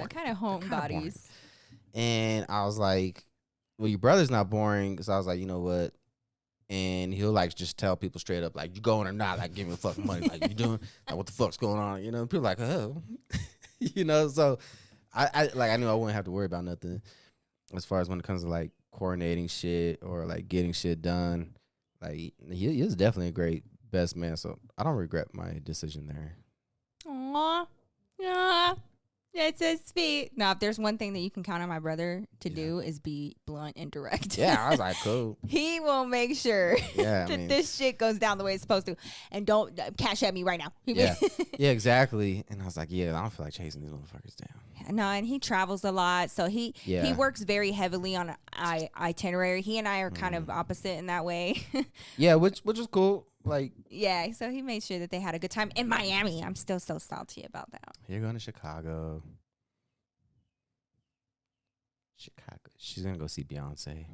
kind of homebodies. And I was like, well, your brother's not boring, because I was like, you know what? And he'll like just tell people straight up, like, you going or not? Like, give me fucking money. Like, you doing? Like, what the fuck's going on? You know, people like, oh, you know. So I knew I wouldn't have to worry about nothing as far as when it comes to like coordinating shit or like getting shit done. Like he is definitely a great best man. So I don't regret my decision there. Aww. Yeah. That's so sweet. Now, if there's one thing that you can count on my brother to do is be blunt and direct. Yeah, I was like, cool. He will make sure Yeah, that this shit goes down the way it's supposed to. And don't cash at me right now. Yeah, yeah, exactly. And I was like, yeah, I don't feel like chasing these motherfuckers down. No, and he travels a lot. So he works very heavily on itinerary. He and I are kind of opposite in that way. Yeah, which is cool. Like, yeah, so he made sure that they had a good time in Miami. I'm still so salty about that. you're going to Chicago. She's going to go see Beyonce.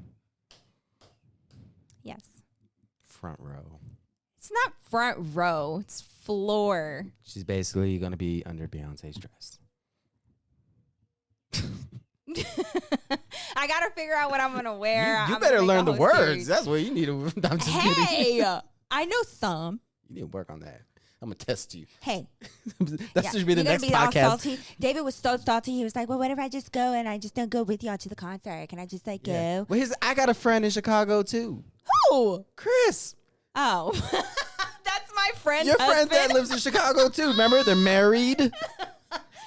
Yes. Front row. It's not front row. It's floor. She's basically going to be under Beyonce's dress. I got to figure out what I'm going to wear. You better learn the words. That's what you need to. I'm just kidding. I know some. You need to work on that. I'm going to test you. Hey. That should be the next be all podcast. Salty. David was so salty. He was like, well, what if I just go and I just don't go with y'all to the concert? Can I just like go? Well, I got a friend in Chicago too. Who? Chris. Oh. That's my friend's Your friend husband. that lives in Chicago too. Remember? They're married.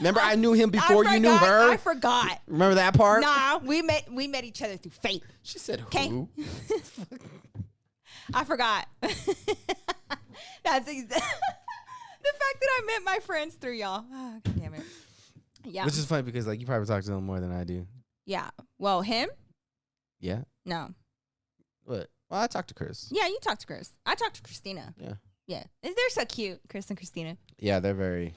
Remember, I knew him before you knew her. I forgot. Remember that part? Nah, we met each other through fate. She said, "Who?" I forgot. That's the fact that I met my friends through y'all. Oh, God damn it. Yeah. Which is funny because like you probably talk to them more than I do. Yeah. Well, him? Yeah. No. What? Well, I talked to Chris. Yeah, you talked to Chris. I talked to Christina. Yeah. Yeah. They're so cute, Chris and Christina. Yeah, they're very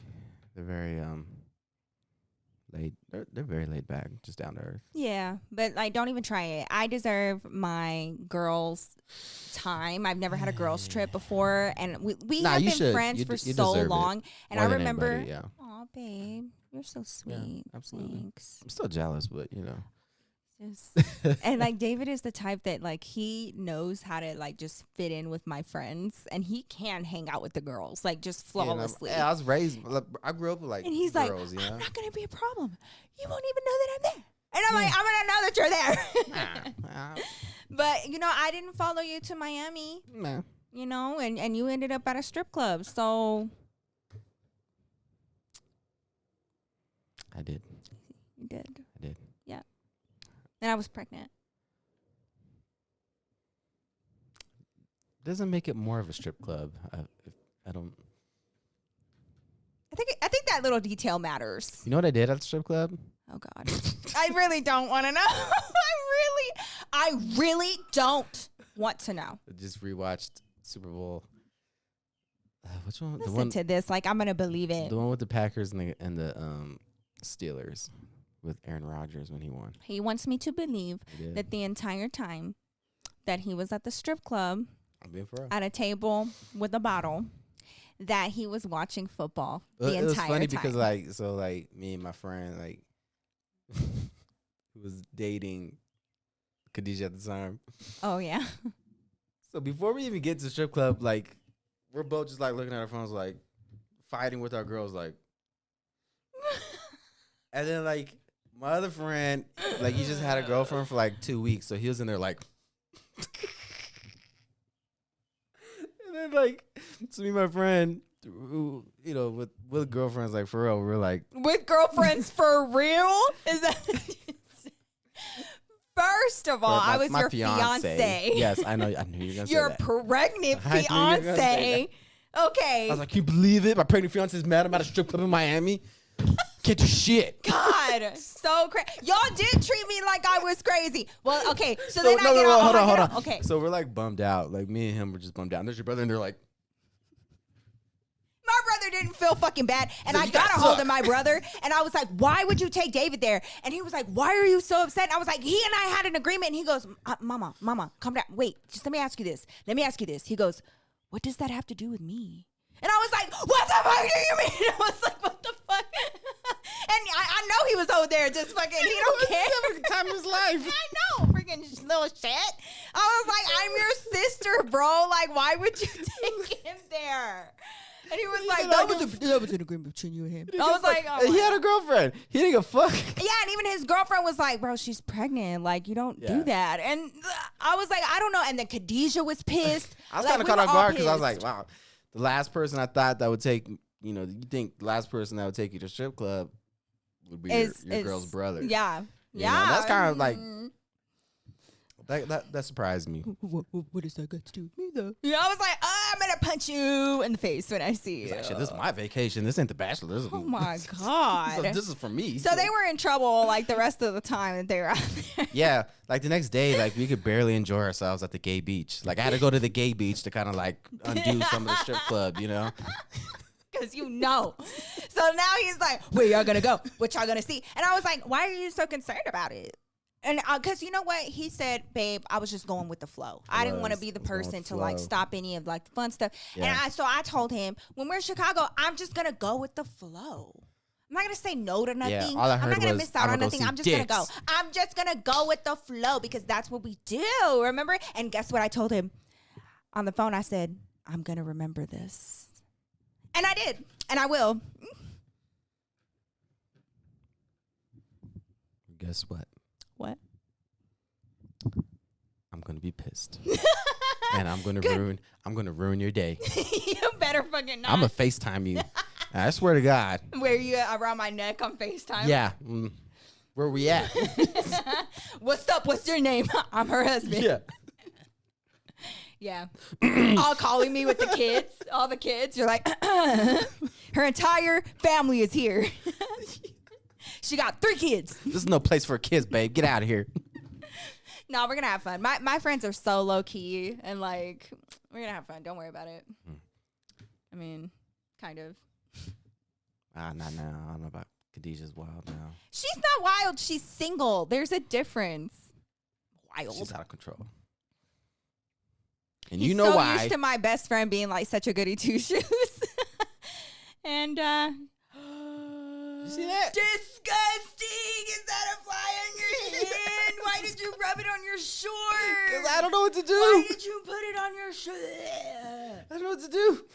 laid. They're very laid back, just down to earth. Yeah, but like, don't even try it. I deserve my girls' time. I've never had a girls' trip before, and we have been friends for so long. And I remember, anybody, yeah. Oh, babe, you're so sweet. Yeah, absolutely. Thanks. I'm still jealous, but And like David is the type that like he knows how to like just fit in with my friends, and he can hang out with the girls like just flawlessly. I was raised. I grew up with like, and he's girls, like, I'm not gonna be a problem. You won't even know that I'm there. And I'm like, I'm gonna know that you're there. But you know, I didn't follow you to Miami. Nah. You know, and you ended up at a strip club. So I did. You did. I did. Yeah. And I was pregnant. Doesn't make it more of a strip club. I don't. I think that little detail matters. You know what I did at the strip club? Oh God, I really don't want to know. I really don't want to know. I just rewatched Super Bowl. Which one? Listen to this, like I'm gonna believe it. The one with the Packers and the Steelers with Aaron Rodgers when he won. He wants me to believe that the entire time that he was at the strip club at a table with a bottle, that he was watching football the entire time. It was funny because like me and my friend like who was dating Khadijah at the time. Oh yeah. So before we even get to the strip club, like we're both just like looking at our phones, like fighting with our girls, like. And then like my other friend, like he just had a girlfriend for like 2 weeks, so he was in there like. And then like, so me and my friend, who, you know, with girlfriends, like for real, we're like. With girlfriends for real? Is that? First of all, I was your fiance. Yes, I know. I knew you were gonna say your that. Pregnant fiance. Okay. I was like, can you believe it? My pregnant fiance's mad. I'm at a strip club in Miami. Can't do shit. God, so crazy. Y'all did treat me like I was crazy. Well, okay. So then hold on. Okay. So we're like bummed out. Like me and him were just bummed out. And there's your brother, and they're like. My brother didn't feel fucking bad. And I got a hold of my brother. And I was like, why would you take David there? And he was like, why are you so upset? And I was like, he and I had an agreement. And he goes, Mama, calm down. Wait, just let me ask you this. He goes, what does that have to do with me? And I was like, what the fuck do you mean? I was like, what the fuck? And I know he was over there just fucking, he don't care. Every time in his life. I know, freaking little shit. I was like, I'm your sister, bro. Like, why would you take him there? And he was like, that was an agreement between you and him. I was like, oh, he had a girlfriend. He didn't give a fuck. Yeah, and even his girlfriend was like, bro, she's pregnant. Like, you don't do that. And I was like, I don't know. And then Khadijah was pissed. I was kind of caught off guard because I was like, wow, the last person I thought that would take, you know, you think the last person that would take you to strip club would be your girl's brother. Yeah. You know, that's kind of like that surprised me. What is that got to do with me though? Yeah, I was like, I'm gonna punch you in the face when I see you. Like, shit, this is my vacation. This ain't the Bachelor. Oh my god. This is for me. So they were in trouble like the rest of the time that they were out there. Yeah, like the next day, like we could barely enjoy ourselves at the gay beach. Like I had to go to the gay beach to kind of like undo some of the strip club, you know. Because you know. So now he's like, where y'all gonna go? What y'all gonna see? And I was like, why are you so concerned about it? And because you know what? He said, babe, I was just going with the flow. I didn't want to be the person to like stop any of like the fun stuff. Yeah. And so I told him, when we're in Chicago, I'm just going to go with the flow. I'm not going to say no to nothing. Yeah, all I heard I'm not going to was, miss out "I'm on gonna nothing. go I'm just see going to go. dicks." I'm just going to go with the flow because that's what we do. Remember? And guess what I told him? On the phone, I said, I'm going to remember this. And I did. And I will. Guess what? What? I'm gonna be pissed, and I'm gonna ruin your day. You better fucking not. I'm gonna FaceTime you. I swear to God. Where you around my neck on FaceTime? Yeah. Where we at? What's up? What's your name? I'm her husband. Yeah. Yeah. All calling me with the kids. All the kids. You're like, her entire family is here. She got 3 kids. This is no place for kids, babe. Get out of here. No, we're gonna have fun. My friends are so low key and like we're gonna have fun. Don't worry about it. I mean, kind of. Not now. I don't know about Khadijah's wild now. She's not wild. She's single. There's a difference. Wild. She's out of control. And He's you know so why? Used to my best friend being like such a goody two shoes. And you see that? Disgusting! Is that a fly on your hand? Why did you rub it on your shorts? Because I don't know what to do. Why did you put it on your shorts? I don't know what to do.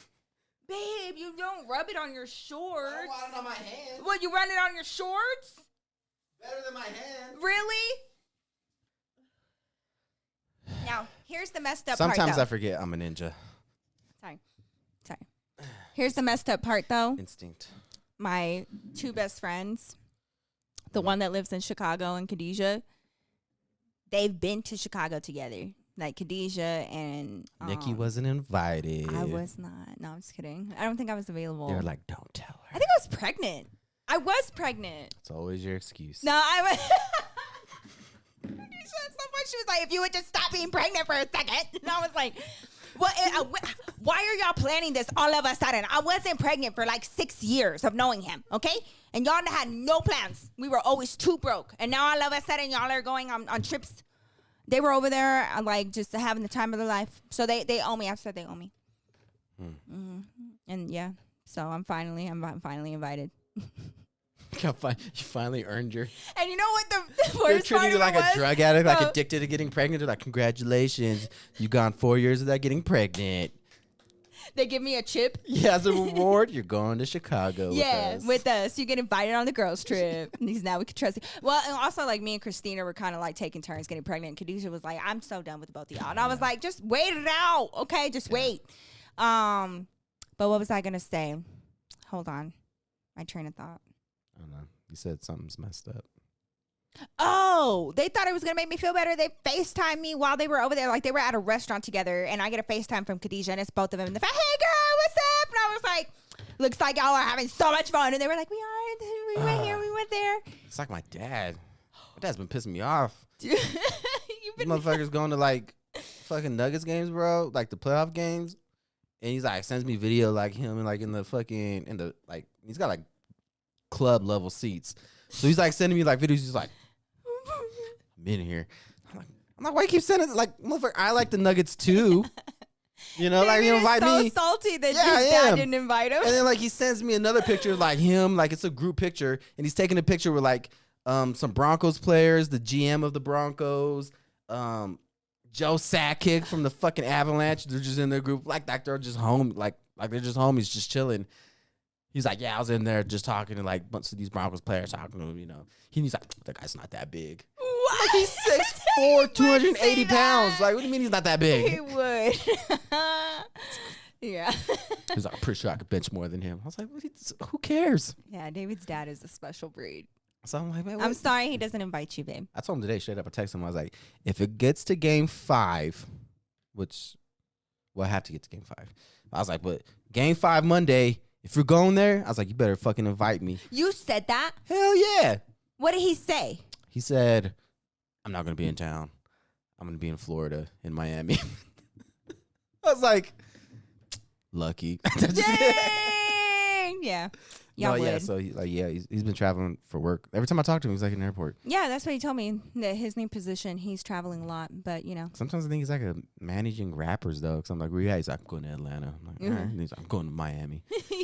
Babe, you don't rub it on your shorts. I want it on my hand. What, you run it on your shorts? Better than my hand. Really? Now, here's the messed up Sometimes part, though. I forget I'm a ninja. Sorry. Here's the messed up part, though. Instinct. My 2 best friends, the one that lives in Chicago and Khadijah, they've been to Chicago together. Like Khadijah and Nikki wasn't invited. I was not. No, I'm just kidding. I don't think I was available. They're like, don't tell her. I think I was pregnant. I was pregnant. It's always your excuse. No, I was. At some point, she was like, if you would just stop being pregnant for a second. And I was like, why are y'all planning this all of a sudden? I wasn't pregnant for like 6 years of knowing him, okay? And y'all had no plans. We were always too broke. And now all of a sudden, y'all are going on trips. They were over there, like, just having the time of their life. So they owe me. I said they owe me. Mm-hmm. And, yeah, so I'm finally invited. You finally earned your. And you know what the They're worst treating part you of like it was? a drug addict, like addicted to getting pregnant. They're like, congratulations, you gone 4 years without getting pregnant. They give me a chip. Yeah, as a reward, you're going to Chicago. With us. You get invited on the girls' trip. Because now we can trust you. Well, and also, like, me and Christina were kind of like taking turns getting pregnant. And Khadijah was like, I'm so done with both of y'all. And I was like, just wait it out. Okay, just wait. But what was I going to say? Hold on. My train of thought. I don't know. You said something's messed up. Oh, they thought it was going to make me feel better. They FaceTimed me while they were over there. Like, they were at a restaurant together, and I get a FaceTime from Khadijah, and it's both of them. And they're like, hey, girl, what's up? And I was like, looks like y'all are having so much fun. And they were like, we are. We went here. We went there. It's like my dad. My dad's been pissing me off. You've These motherfuckers going to, like, fucking Nuggets games, bro. Like, the playoff games. And he's like, sends me video, like, him, and like, like, he's got, like, club level seats. So he's like sending me like videos. He's like, I'm in here. I'm like, why you keep sending like, motherfucker? I like the Nuggets too. You know, like you invite so me. Salty that his dad didn't invite him. And then like he sends me another picture like him, like it's a group picture, and he's taking a picture with like some Broncos players, the GM of the Broncos, Joe Sakic from the fucking Avalanche. They're just in their group, like they're just home, like they're just homies, just chilling. He's like, yeah, I was in there just talking to like a bunch of these Broncos players talking to him, you know. He's like, that guy's not that big. What? Like he's 6'4", 280 pounds. Like, what do you mean he's not that big? He would. Yeah. He's like, I'm pretty sure I could bench more than him. I was like, who cares? Yeah, David's dad is a special breed. So I'm like, man, I'm sorry he doesn't invite you, babe. I told him today straight up. I texted him. I was like, if it gets to game 5, which we'll have to get to game 5. I was like, but game 5 Monday, if you're going there, I was like, you better fucking invite me. You said that? Hell yeah. What did he say? He said, I'm not going to be in town. I'm going to be in Florida, in Miami. I was like, lucky. Dang! Yeah. No, yeah, so he's been traveling for work. Every time I talk to him, he's like in the airport. Yeah, that's what he told me. That his new position, he's traveling a lot, but you know. Sometimes I think he's like a managing rappers though, because I'm like, where you at? He's like, I'm going to Atlanta. I'm like, all right. And he's like, I'm going to Miami.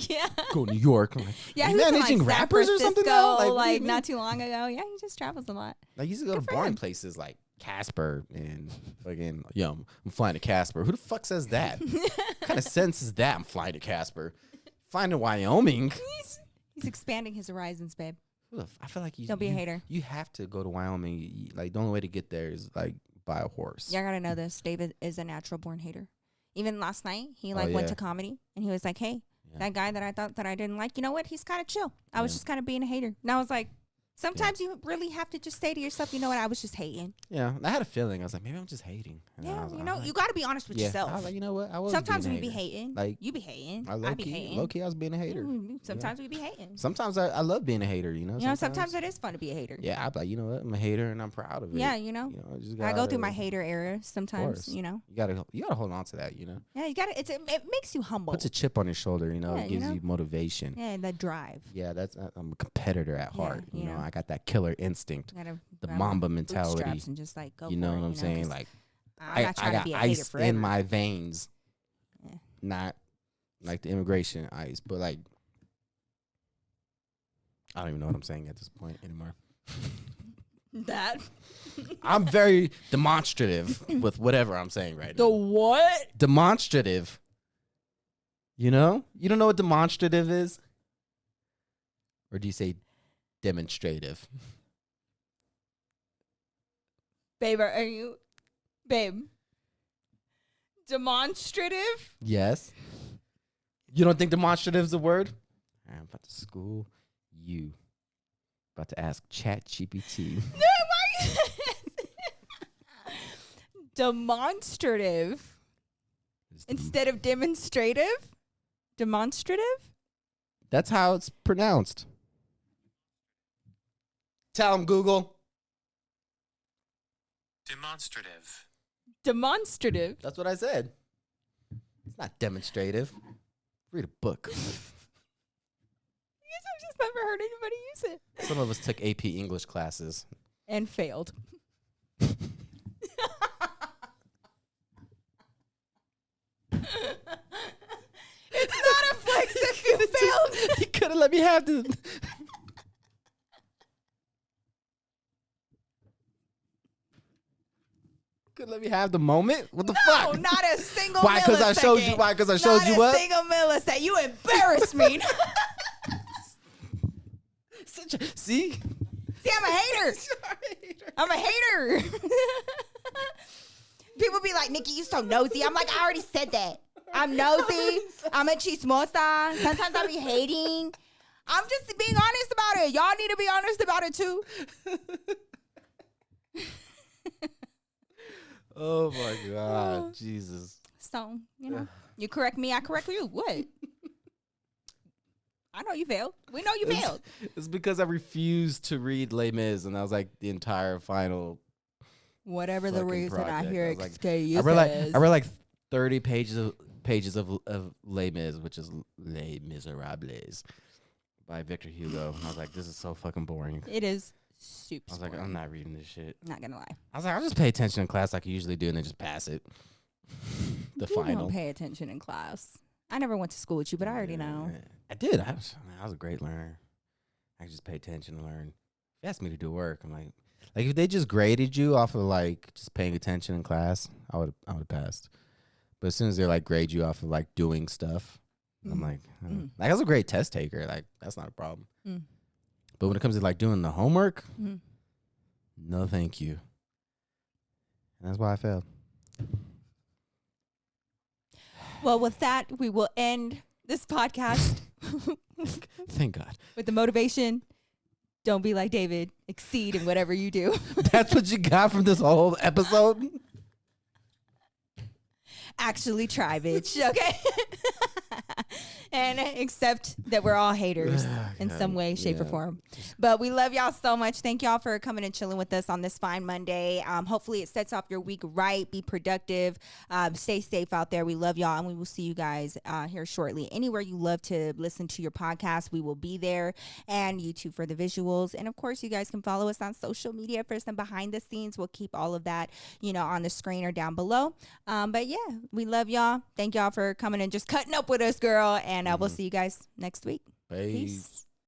Yeah. Going to New York. I'm like, yeah, he he was managing in, like, rappers or something now? Like not too long ago. Yeah, he just travels a lot. Like he used to go to boring places like Casper and fucking, I'm flying to Casper. Who the fuck says that? What kind of sense is that? I'm flying to Casper. Flying to Wyoming. He's expanding his horizons, babe. I feel like Don't be a hater. You have to go to Wyoming. Like the only way to get there is like by a horse. Yeah, I gotta know this. David is a natural born hater. Even last night, he went to comedy and he was like, "Hey, that guy that I thought that I didn't like, you know what? He's kind of chill. I was just kind of being a hater." And I was like, sometimes you really have to just say to yourself, you know what? I was just hating. Yeah, I had a feeling. I was like, maybe I'm just hating. And you got to be honest with yourself. I was like, you know what? I was. Sometimes being we be hating. Like you be hating. I be hating. Low key, I was being a hater. Sometimes we be hating. Sometimes I love being a hater. Sometimes it is fun to be a hater. Yeah, I'm like, you know what? I'm a hater and I'm proud of it. Yeah, I go through my hater era sometimes. You gotta hold on to that. Yeah, you gotta. It makes you humble. Puts a chip on your shoulder. It gives you motivation. Yeah, the drive. Yeah, I'm a competitor at heart. I got that killer instinct. The Mamba mentality, and just like go. You know what I'm saying? Like, I got ice in my veins, not like the immigration ice, but like I don't even know what I'm saying at this point anymore. That I'm very demonstrative with whatever I'm saying right now. The what? Demonstrative. You don't know what demonstrative is, or do you say demonstrative? Babe, babe, demonstrative? Yes. You don't think demonstrative is a word? I'm about to school you. About to ask ChatGPT. Demonstrative instead of demonstrative? Demonstrative? That's how it's pronounced. Tell him, Google. Demonstrative. Demonstrative. That's what I said. It's not demonstrative. Read a book. I guess I've just never heard anybody use it. Some of us took AP English classes. And failed. It's not a flex if you failed. You could have let me have the... Could let me have the moment? What the fuck? No, not a single Why? Because I showed you. Why? Because I showed you what? Not a single millisecond. You embarrassed me. See, I'm a hater. I'm a hater. People be like, Nikki, you so nosy. I'm like, I already said that. I'm nosy. I'm a chismosa. Sometimes I be hating. I'm just being honest about it. Y'all need to be honest about it too. Oh my God, Jesus. So, you correct me, I correct you. What? I know you failed. We know you failed. It's because I refused to read Les Mis, and that was like the entire final. Whatever the reason project. I hear I read like 30 pages of Les Mis, which is Les Miserables by Victor Hugo. And I was like, this is so fucking boring. It is super. I was like, I'm not reading this shit. Not gonna lie. I was like, I'll just pay attention in class like I usually do, and then just pass it. The You final. don't pay attention in class. I never went to school with you, but I already know. I did. I was a great learner. I just pay attention and learn. If you asked me to do work, I'm like if they just graded you off of like just paying attention in class, I would have passed. But as soon as they like grade you off of like doing stuff, I'm like I was a great test taker. Like that's not a problem. But when it comes to like doing the homework, no, thank you. And that's why I failed. Well, with that, we will end this podcast. Thank God. With the motivation. Don't be like David. Exceed in whatever you do. That's what you got from this whole episode? Actually try, bitch. Okay. And accept that we're all haters in some way, shape, or form. But we love y'all so much. Thank y'all for coming and chilling with us on this fine Monday. Hopefully it sets off your week right. Be productive. Stay safe out there. We love y'all, and we will see you guys here shortly. Anywhere you love to listen to your podcast, we will be there, and YouTube for the visuals. And of course, you guys can follow us on social media for some behind the scenes. We'll keep all of that, on the screen or down below. But yeah, we love y'all. Thank y'all for coming and just cutting up with us, girl. And we'll see you guys next week. Peace.